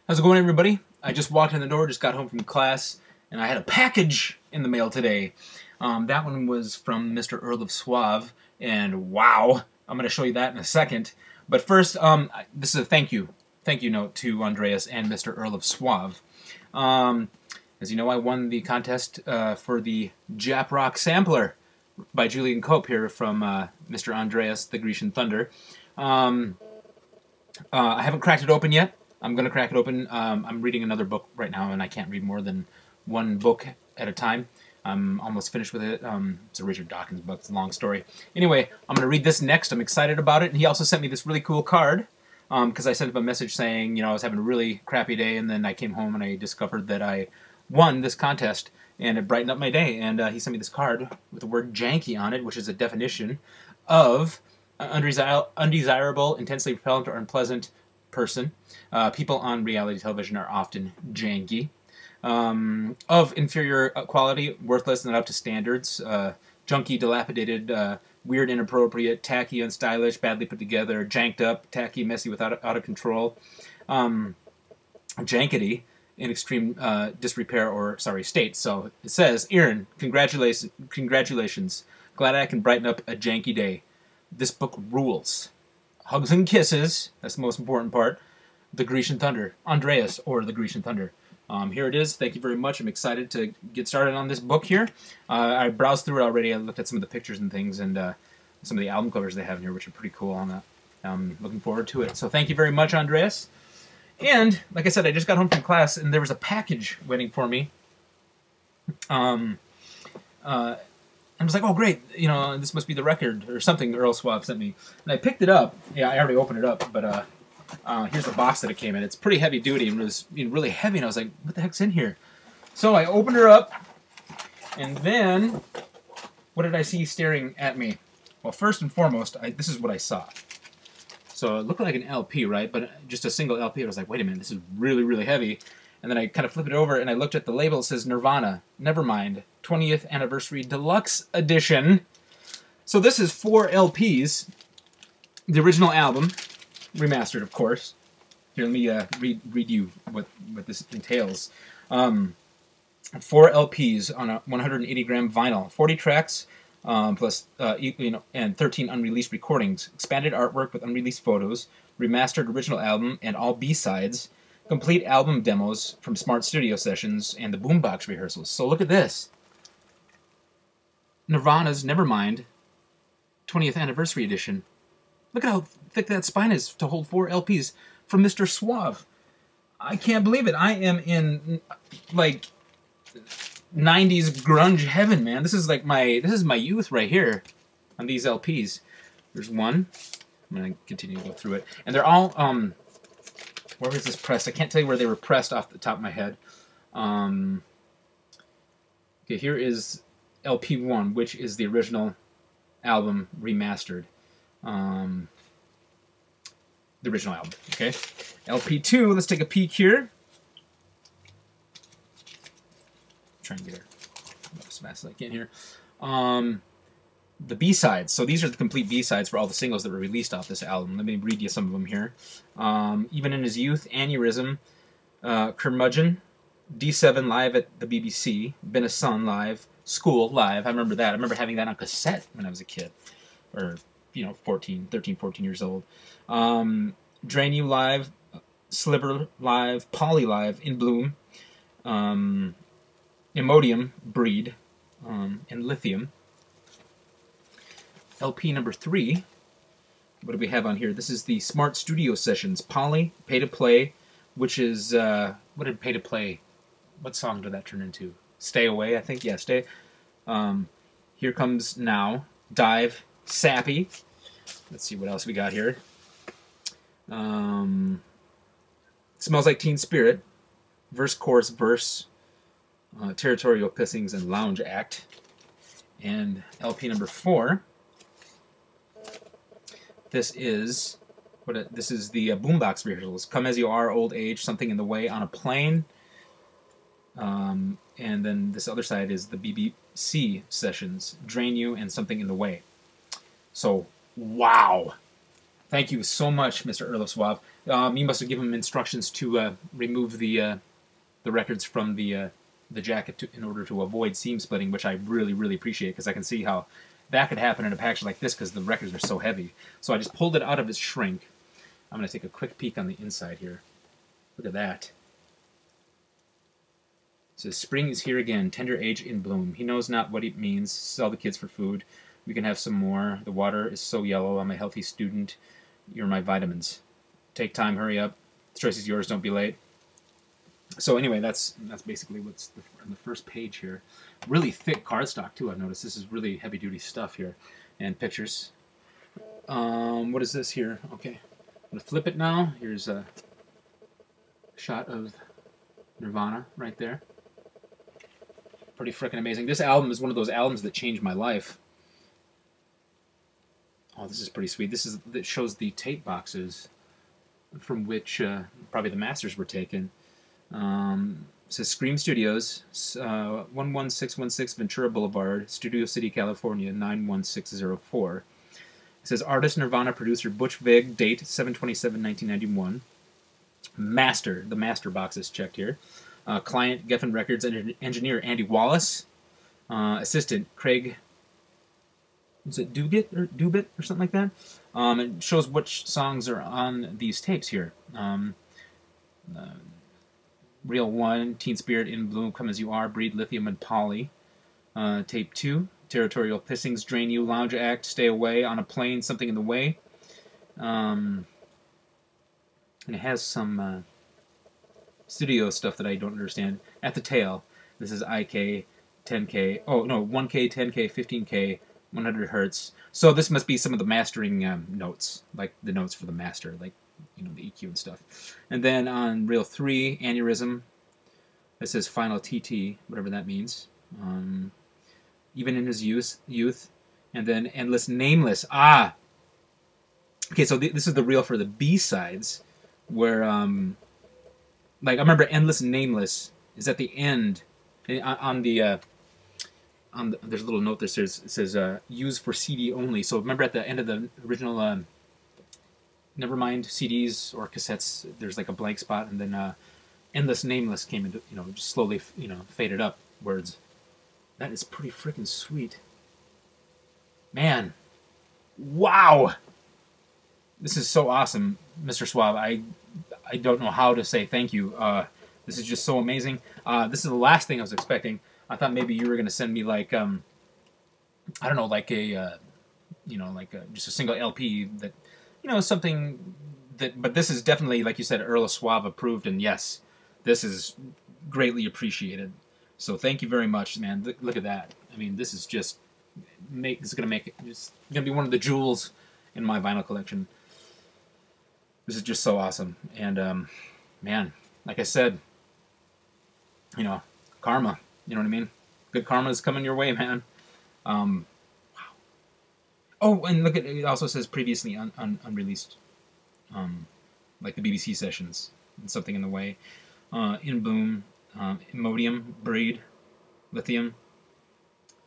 How's it going, everybody? I just walked in the door, just got home from class, and I had a package in the mail today. That one was from Mr. Earl of Suave, and wow, I'm going to show you that in a second. But first, this is a thank you note to Andreas and Mr. Earl of Suave. As you know, I won the contest for the Jap Rock Sampler by Julian Cope here from Mr. Andreas, the Grecian Thunder. I haven't cracked it open yet. I'm going to crack it open. I'm reading another book right now, and I can't read more than one book at a time. I'm almost finished with it. It's a Richard Dawkins book. It's a long story. Anyway, I'm going to read this next. I'm excited about it. And he also sent me this really cool card because I sent him a message saying, I was having a really crappy day, and then I came home and I discovered that I won this contest, and it brightened up my day. And he sent me this card with the word janky on it, which is a definition of undesirable, intensely repellent, or unpleasant person. People on reality television are often janky. Of inferior quality, worthless, not up to standards, junky, dilapidated, weird, inappropriate, tacky, unstylish, badly put together, janked up, tacky, messy, out of control, jankety, in extreme disrepair or state. So it says, Aaron, congratulations. Glad I can brighten up a janky day. This book rules. Hugs and kisses, that's the most important part. The Grecian Thunder, Andreas, or the Grecian Thunder. Here it is. Thank you very much. I'm excited to get started on this book here. I browsed through it already. I looked at some of the pictures and things, and some of the album covers they have in here, which are pretty cool. I'm looking forward to it. So thank you very much, Andreas. And, like I said, I just got home from class, and there was a package waiting for me. I was like, oh, great, this must be the record or something Earl Suave sent me. And I picked it up. Yeah, I already opened it up, but here's the box that it came in. It's pretty heavy duty, and it was really heavy, and I was like, what the heck's in here? So I opened her up, and then what did I see staring at me? Well, first and foremost, this is what I saw. So it looked like an LP, right? But just a single LP. I was like, wait a minute, this is really, really heavy. And then I kind of flipped it over, and I looked at the label. It says Nirvana, Nevermind, 20th Anniversary Deluxe Edition. So this is 4 LPs. The original album, remastered, of course. Here, let me read you what this entails. 4 LPs on a 180-gram vinyl, 40 tracks, plus and 13 unreleased recordings, expanded artwork with unreleased photos, remastered original album, and all B-sides. Complete album demos from Smart Studio sessions and the boombox rehearsals. So look at this. Nirvana's Nevermind 20th Anniversary Edition. Look at how thick that spine is to hold 4 LPs from Mr. Suave. I can't believe it. I am in, like, 90s grunge heaven, man. This is my youth right here on these LPs. There's one. I'm going to continue to go through it. And they're all, where was this pressed? I can't tell you where they were pressed off the top of my head. Okay, here is LP1, which is the original album remastered. The original album, okay? LP2, let's take a peek here. Try and get her as fast as I can here. The B-sides. So these are the complete B-sides for all the singles that were released off this album. Let me read you some of them here. Even in His Youth, Aneurysm, Curmudgeon, D7 live at the BBC, Been a Son live, School live. I remember that. I remember having that on cassette when I was a kid. Or, 13, 14 years old. Drain You live, Sliver live, Polly live, In Bloom, Imodium, Breed, and Lithium. LP number 3, what do we have on here? This is the Smart Studio Sessions, Polly, Pay to Play, which is, what did Pay to Play, what song did that turn into? Stay Away, I think, yeah, Stay. Here Comes Now, Dive, Sappy, let's see what else we got here. Smells Like Teen Spirit, Verse, Chorus, Verse, Territorial Pissings, and Lounge Act. And LP number 4, this is the boombox rehearsals. Come As You Are, Old Age, Something in the Way, On a Plane. And then this other side is the BBC sessions, Drain You and Something in the Way. So, wow. Thank you so much, Mr. Earl of Suave. You must have given him instructions to remove the records from the jacket in order to avoid seam splitting, which I really, really appreciate, because I can see how that could happen in a package like this because the records are so heavy. So I just pulled it out of its shrink. I'm going to take a quick peek on the inside here. Look at that. It says, "Spring is here again, tender age in bloom. He knows not what it means. Sell the kids for food. We can have some more. The water is so yellow. I'm a healthy student. You're my vitamins. Take time, hurry up. The choice is yours, don't be late." So anyway, that's basically what's on the first page here. Really thick cardstock too, I've noticed. This is really heavy-duty stuff here. And pictures. What is this here? Okay. I'm going to flip it now. Here's a shot of Nirvana right there. Pretty freaking amazing. This album is one of those albums that changed my life. Oh, this is pretty sweet. That shows the tape boxes from which probably the masters were taken. It says Scream Studios, 11616 Ventura Boulevard, Studio City, California, 91604. It says Artist Nirvana, producer Butch Vig, date 7/27/1991. Master, the master box is checked here. Client, Geffen Records, engineer Andy Wallace. Assistant, Craig, is it Dubit or something like that? It shows which songs are on these tapes here. Real 1, Teen Spirit, In Bloom, Come As You Are, Breed, Lithium, and Polly. Tape 2, Territorial Pissings, Drain You, Lounge Act, Stay Away, On a Plane, Something in the Way. And it has some studio stuff that I don't understand. At the Tail, this is IK, 10K, oh no, 1K, 10K, 15K, 100 hertz. So this must be some of the mastering notes, like the notes for the master, like, you know, the EQ and stuff. And then on Reel 3, Aneurysm, it says Final TT, whatever that means. Even in his youth. And then Endless Nameless. Ah! Okay, so this is the reel for the B-sides, where, like, I remember Endless Nameless is at the end, on the there's a little note that says use for CD only. So remember at the end of the original Nevermind CDs or cassettes, there's like a blank spot, and then Endless Nameless came into, you know, just slowly, you know, faded up words. That is pretty freaking sweet. Man. Wow! This is so awesome, Mr. Suave. I don't know how to say thank you. This is just so amazing. This is the last thing I was expecting. I thought maybe you were going to send me, like, I don't know, like a, you know, like just a single LP that, you know, something that, but this is definitely, like you said, Earl of Suave approved, and yes, this is greatly appreciated. So thank you very much, man. Look at that. I mean, this is just, this is going to make it, it's going to be one of the jewels in my vinyl collection. This is just so awesome. And, man, like I said, you know, karma, you know what I mean? Good karma is coming your way, man. Wow. Oh, and look at, it also says previously unreleased, like the BBC sessions and Something in the Way. In Bloom, Imodium, Breed, Lithium.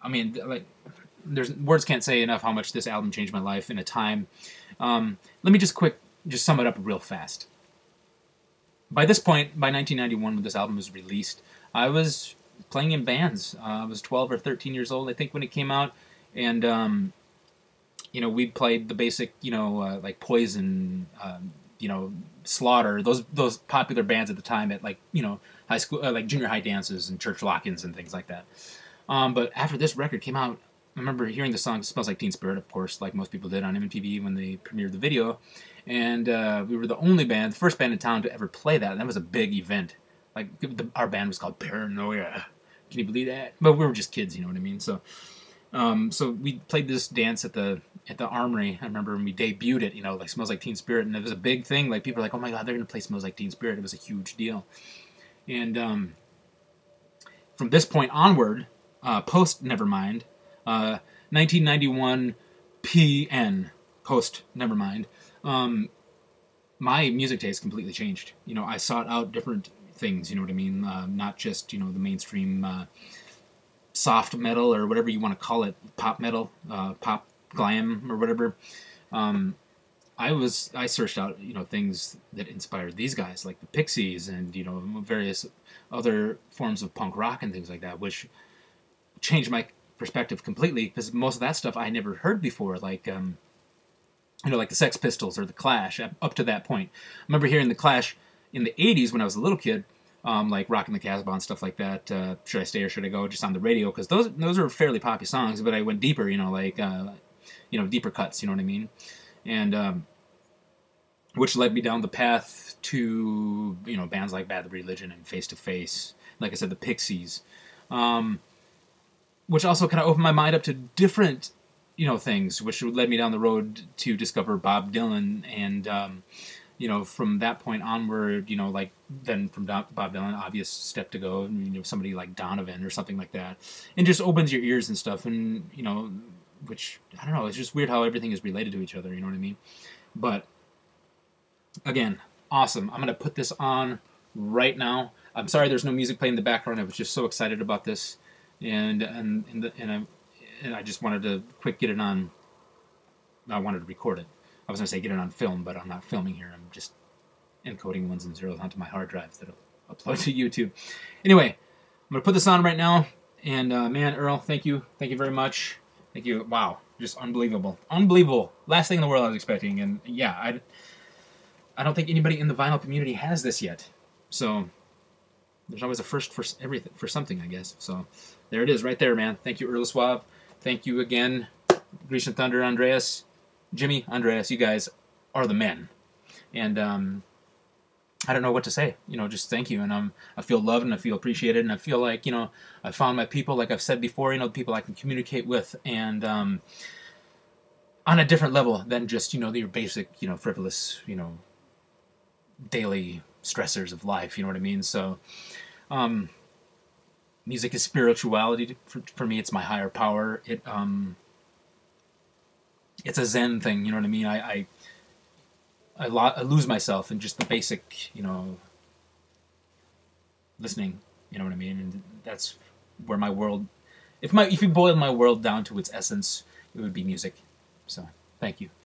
I mean, like, there's words can't say enough how much this album changed my life in a time. Let me just sum it up real fast. By this point, by 1991, when this album was released, I was playing in bands. I was 12 or 13 years old, I think, when it came out, and you know, we played the basic, you know, like Poison, you know, Slaughter, those popular bands at the time at, like, you know, high school, like junior high dances and church lock-ins and things like that. But after this record came out, I remember hearing the song "Smells Like Teen Spirit," of course, like most people did on MTV when they premiered the video, and we were the only band, the first band in town to ever play that, and that was a big event. Like, our band was called Paranoia. Can you believe that? But we were just kids, you know what I mean? So, so we played this dance at the Armory. I remember when we debuted it, you know, like "Smells Like Teen Spirit," and it was a big thing. Like, people were like, "Oh my God, they're gonna play "Smells Like Teen Spirit." It was a huge deal. And from this point onward, post Nevermind, 1991 PN, post Nevermind, my music taste completely changed. You know, I sought out different things, you know what I mean? Not just, you know, the mainstream soft metal or whatever you want to call it, pop metal, pop glam or whatever. I searched out, things that inspired these guys, like the Pixies and, various other forms of punk rock and things like that, which changed my perspective completely, because most of that stuff I never heard before, like, like the Sex Pistols or the Clash. Up to that point, I remember hearing the Clash in the '80s when I was a little kid, like Rockin' the Casbah and stuff like that. Should I Stay or Should I Go? Just on the radio, because those are fairly popular songs. But I went deeper, deeper cuts. You know what I mean? And which led me down the path to bands like Bad Religion and Face to Face. Like I said, the Pixies, which also kind of opened my mind up to different things, which led me down the road to discover Bob Dylan. And from that point onward, then from Bob Dylan, obvious step to go, somebody like Donovan or something like that, and just opens your ears and stuff. And which I don't know, it's just weird how everything is related to each other. You know what I mean? But again, awesome. I'm gonna put this on right now. I'm sorry there's no music playing in the background. I was just so excited about this, and I just wanted to quick get it on. I wanted to record it. I was going to say get it on film, but I'm not filming here. I'm just encoding ones and zeros onto my hard drives that I'll upload to YouTube. Anyway, I'm going to put this on right now. And man, Earl, thank you. Thank you very much. Thank you. Wow. Just unbelievable. Unbelievable. Last thing in the world I was expecting. And yeah, I don't think anybody in the vinyl community has this yet. So there's always a first for everything, for something, I guess. So there it is right there, man. Thank you, Earl Suave. Thank you again, Grecian Thunder, Andreas, Jimmy, Andreas. You guys are the men. And I don't know what to say. Just thank you. And I feel loved and I feel appreciated. And I feel like, I found my people, like I've said before, the people I can communicate with. And on a different level than just, your basic, frivolous, daily stressors of life. You know what I mean? So music is spirituality for me. It's my higher power. It's a Zen thing. You know what I mean? I lose myself in just the basic, listening. You know what I mean? And that's where my world. If you boil my world down to its essence, it would be music. So thank you.